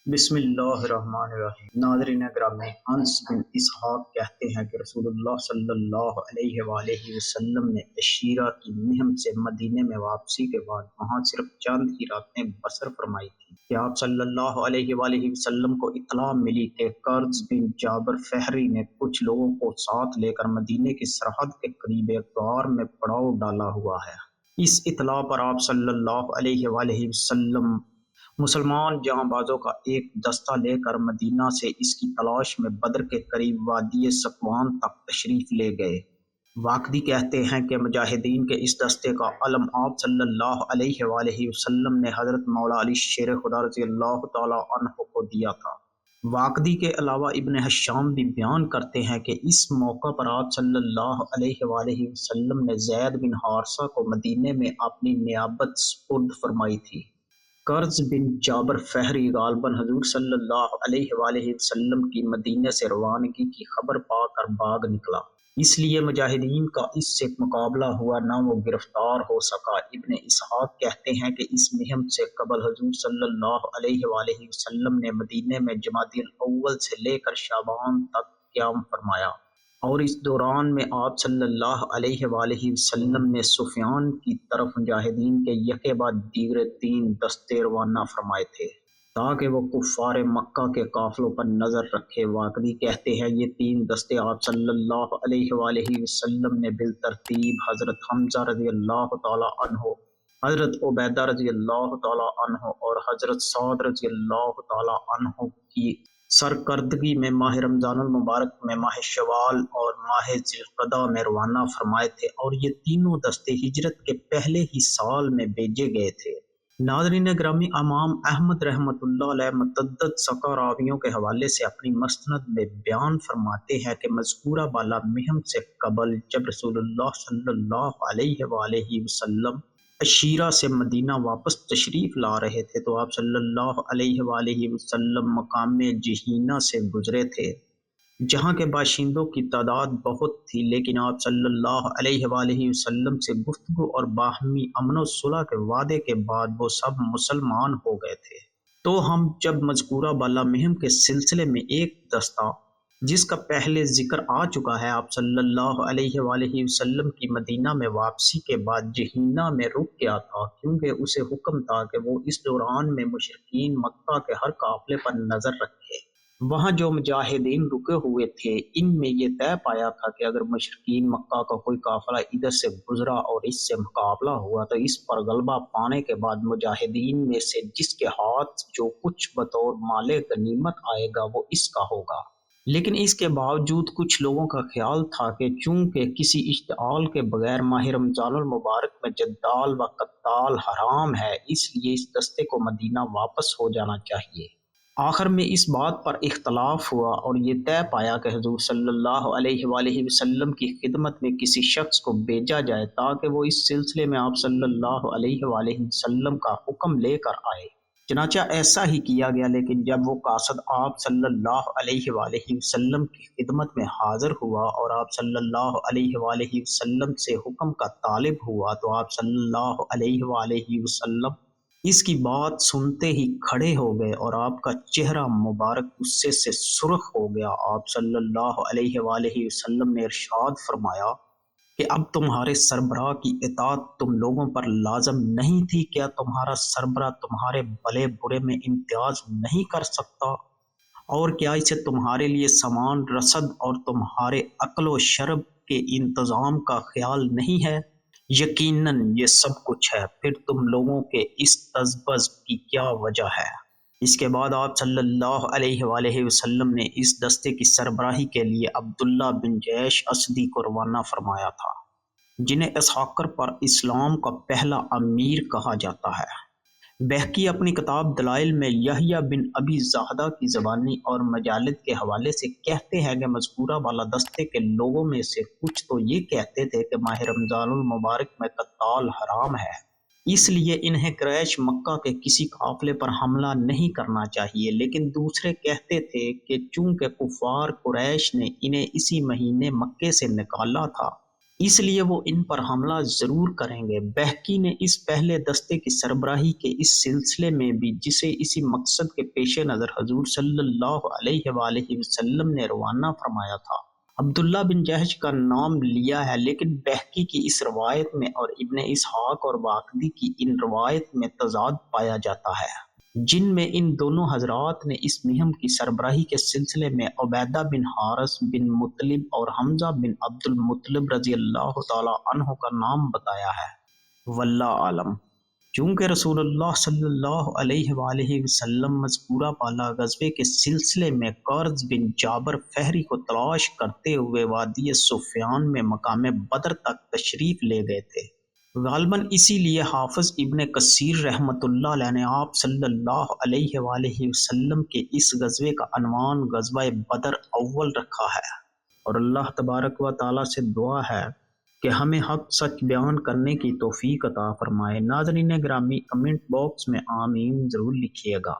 بسم اللہ الرحمن الرحیم۔ ناظرین گرامی، انس بن اسحاق کہتے ہیں کہ رسول اللہ صلی اللہ علیہ وآلہ وسلم نے عشیرہ کی مہم سے مدینے میں واپسی کے بعد وہاں صرف چند ہی راتیں بسر فرمائی تھی کہ آپ صلی اللہ علیہ وآلہ وسلم کو اطلاع ملی کہ قرظ بن جابر فہری نے کچھ لوگوں کو ساتھ لے کر مدینے کی سرحد کے قریب ایک غار میں پڑاؤ ڈالا ہوا ہے۔ اس اطلاع پر آپ صلی اللہ علیہ وآلہ وسلم مسلمان جہاں بازوں کا ایک دستہ لے کر مدینہ سے اس کی تلاش میں بدر کے قریب وادی سکوان تک تشریف لے گئے۔ واقدی کہتے ہیں کہ مجاہدین کے اس دستے کا علم آپ صلی اللہ علیہ وآلہ وسلم نے حضرت مولا علی شیر خدا رضی اللہ تعالی عنہ کو دیا تھا۔ واقدی کے علاوہ ابن حشام بھی بیان کرتے ہیں کہ اس موقع پر آپ صلی اللہ علیہ وآلہ وسلم نے زید بن حارثہ کو مدینے میں اپنی نیابت سپرد فرمائی تھی۔ قرظ بن جابر فہری غالباً حضور صلی اللہ علیہ وآلہ وسلم کی مدینے سے روانگی کی خبر پا کر بھاگ نکلا، اس لیے مجاہدین کا اس سے مقابلہ ہوا نہ وہ گرفتار ہو سکا۔ ابن اسحاق کہتے ہیں کہ اس مہم سے قبل حضور صلی اللہ علیہ وآلہ وسلم نے مدینے میں جمادی الاول سے لے کر شعبان تک قیام فرمایا، اور اس دوران میں آپ صلی اللہ علیہ وآلہ وسلم نے سفیان کی طرف مجاہدین کے یکے بعد دیگر 3 دستے روانہ فرمائے تھے تاکہ وہ کفار مکہ کے قافلوں پر نظر رکھے۔ واقدی کہتے ہیں یہ 3 دستے آپ صلی اللہ علیہ وآلہ وسلم نے بالترتیب حضرت حمزہ رضی اللہ تعالی عنہ، حضرت عبیدہ رضی اللہ تعالی عنہ اور حضرت سعد رضی اللہ تعالی عنہ کی سرکردگی میں ماہ رمضان المبارک میں ماہ شوال اور ماہ ذی القعدہ میں روانہ فرمائے تھے، اور یہ تینوں دستے ہجرت کے پہلے ہی سال میں بھیجے گئے تھے۔ ناظرین گرامی، امام احمد رحمۃ اللہ علیہ متعدد ثقہ راویوں کے حوالے سے اپنی مسند میں بیان فرماتے ہیں کہ مذکورہ بالا مہم سے قبل جب رسول اللہ صلی اللہ علیہ وآلہ وسلم عشیرہ سے مدینہ واپس تشریف لا رہے تھے تو آپ صلی اللہ علیہ وآلہ وسلم مقام جہینہ سے گزرے تھے، جہاں کے باشندوں کی تعداد بہت تھی، لیکن آپ صلی اللہ علیہ وآلہ وسلم سے گفتگو اور باہمی امن و صلح کے وعدے کے بعد وہ سب مسلمان ہو گئے تھے۔ تو ہم جب مذکورہ بالا مہم کے سلسلے میں ایک دستہ جس کا پہلے ذکر آ چکا ہے آپ صلی اللہ علیہ وآلہ وسلم کی مدینہ میں واپسی کے بعد جہینہ میں رک گیا تھا، کیونکہ اسے حکم تھا کہ وہ اس دوران میں مشرکین مکہ کے ہر قافلے پر نظر رکھے۔ وہاں جو مجاہدین رکے ہوئے تھے ان میں یہ طے پایا تھا کہ اگر مشرکین مکہ کا کوئی قافلہ ادھر سے گزرا اور اس سے مقابلہ ہوا تو اس پر غلبہ پانے کے بعد مجاہدین میں سے جس کے ہاتھ جو کچھ بطور مال غنیمت آئے گا وہ اس کا ہوگا۔ لیکن اس کے باوجود کچھ لوگوں کا خیال تھا کہ چونکہ کسی اشتعال کے بغیر ماہ رمضان المبارک میں جدال و قتال حرام ہے، اس لیے اس دستے کو مدینہ واپس ہو جانا چاہیے۔ آخر میں اس بات پر اختلاف ہوا اور یہ طے پایا کہ حضور صلی اللہ علیہ وآلہ وسلم کی خدمت میں کسی شخص کو بھیجا جائے تاکہ وہ اس سلسلے میں آپ صلی اللہ علیہ وآلہ وسلم کا حکم لے کر آئے۔ چنانچہ ایسا ہی کیا گیا، لیکن جب وہ قاصد آپ صلی اللہ علیہ وآلہ وسلم کی خدمت میں حاضر ہوا اور آپ صلی اللہ علیہ وآلہ وسلم سے حکم کا طالب ہوا تو آپ صلی اللہ علیہ وآلہ وسلم اس کی بات سنتے ہی کھڑے ہو گئے اور آپ کا چہرہ مبارک غصے سے سرخ ہو گیا۔ آپ صلی اللہ علیہ وآلہ وسلم نے ارشاد فرمایا کہ اب تمہارے سربراہ کی اطاعت تم لوگوں پر لازم نہیں تھی؟ کیا تمہارا سربراہ تمہارے بھلے برے میں امتیاز نہیں کر سکتا؟ اور کیا اسے تمہارے لیے سامان رسد اور تمہارے اکل و شرب کے انتظام کا خیال نہیں ہے؟ یقیناً یہ سب کچھ ہے، پھر تم لوگوں کے اس تذبذب کی کیا وجہ ہے؟ اس کے بعد آپ صلی اللہ علیہ وآلہ وسلم نے اس دستے کی سربراہی کے لیے عبداللہ بن جیش اسدی کو روانہ فرمایا تھا، جنہیں اسحاقر پر اسلام کا پہلا امیر کہا جاتا ہے۔ بہقی اپنی کتاب دلائل میں یحییٰ بن ابی زاہدہ کی زبانی اور مجالد کے حوالے سے کہتے ہیں کہ مذکورہ بالا دستے کے لوگوں میں سے کچھ تو یہ کہتے تھے کہ ماہ رمضان المبارک میں قتال حرام ہے، اس لیے انہیں قریش مکہ کے کسی قافلے پر حملہ نہیں کرنا چاہیے، لیکن دوسرے کہتے تھے کہ چونکہ کفار قریش نے انہیں اسی مہینے مکے سے نکالا تھا اس لیے وہ ان پر حملہ ضرور کریں گے۔ بہقی نے اس پہلے دستے کی سربراہی کے اس سلسلے میں بھی، جسے اسی مقصد کے پیش نظر حضور صلی اللہ علیہ وآلہ وسلم نے روانہ فرمایا تھا، عبداللہ بن جہش کا نام لیا ہے، لیکن بہقی کی اس روایت میں اور ابن اسحاق اور واقدی کی ان روایت میں تضاد پایا جاتا ہے، جن میں ان دونوں حضرات نے اس مہم کی سربراہی کے سلسلے میں عبیدہ بن حارث بن مطلب اور حمزہ بن عبد المطلب رضی اللہ تعالی عنہ کا نام بتایا ہے۔ واللہ عالم۔ چونکہ رسول اللہ صلی اللہ علیہ وآلہ وسلم مذکورہ بالا غزوے کے سلسلے میں قرظ بن جابر فہری کو تلاش کرتے ہوئے وادی سفیان میں مقام بدر تک تشریف لے گئے تھے، غالباً اسی لیے حافظ ابن کثیر رحمۃ اللہ علیہ نے آپ صلی اللہ علیہ وآلہ وسلم کے اس غزوے کا عنوان غزوہ بدر اول رکھا ہے، اور اللہ تبارک و تعالیٰ سے دعا ہے کہ ہمیں حق سچ بیان کرنے کی توفیق عطا فرمائے۔ ناظرین گرامی، کمنٹ باکس میں آمین ضرور لکھیے گا۔